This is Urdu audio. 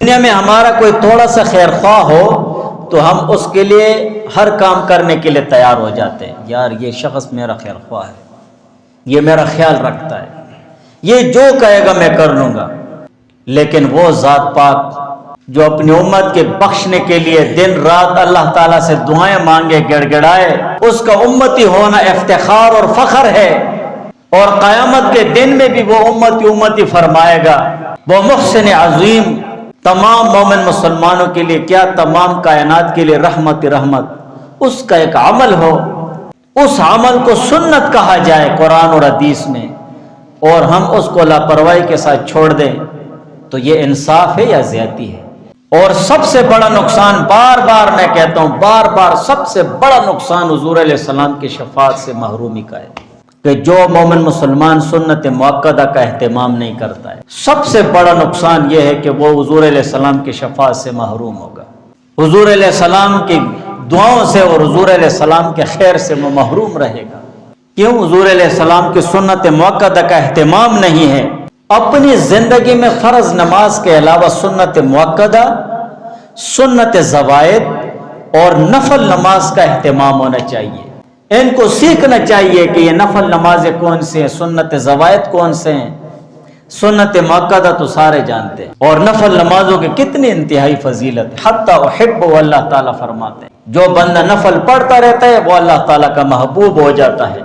دنیا میں ہمارا کوئی تھوڑا سا خیر خواہ ہو تو ہم اس کے لیے ہر کام کرنے کے لیے تیار ہو جاتے ہیں. یار یہ شخص میرا خیر خواہ ہے، یہ میرا خیال رکھتا ہے، یہ جو کہے گا میں کر لوں گا. لیکن وہ ذات پاک جو اپنی امت کے بخشنے کے لیے دن رات اللہ تعالیٰ سے دعائیں مانگے، گڑ گڑائے، اس کا امتی ہونا افتخار اور فخر ہے. اور قیامت کے دن میں بھی وہ امتی امتی فرمائے گا. وہ محسن عظیم تمام مومن مسلمانوں کے لیے کیا تمام کائنات کے لیے رحمت رحمت، اس کا ایک عمل ہو، اس عمل کو سنت کہا جائے قرآن اور حدیث میں، اور ہم اس کو لاپرواہی کے ساتھ چھوڑ دیں تو یہ انصاف ہے یا زیادتی ہے؟ اور سب سے بڑا نقصان، بار بار میں کہتا ہوں، بار بار سب سے بڑا نقصان حضور علیہ السلام کی شفاعت سے محرومی کا ہے کہ جو مومن مسلمان سنت مؤکدہ کا اہتمام نہیں کرتا ہے، سب سے بڑا نقصان یہ ہے کہ وہ حضور علیہ السلام کی شفاعت سے محروم ہوگا، حضور علیہ السلام کی دعاؤں سے اور حضور علیہ السلام کے خیر سے وہ محروم رہے گا. کیوں؟ حضور علیہ السلام کی سنت مؤکدہ کا اہتمام نہیں ہے. اپنی زندگی میں فرض نماز کے علاوہ سنت مؤکدہ، سنت زوائد اور نفل نماز کا اہتمام ہونا چاہیے. ان کو سیکھنا چاہیے کہ یہ نفل نمازیں کون سی ہیں، سنت زوائد کون سے ہیں. سنت مؤکدہ تو سارے جانتے ہیں، اور نفل نمازوں کی کتنی انتہائی فضیلت ہے. حتی احب، اللہ تعالیٰ فرماتے ہیں جو بندہ نفل پڑھتا رہتا ہے وہ اللہ تعالیٰ کا محبوب ہو جاتا ہے.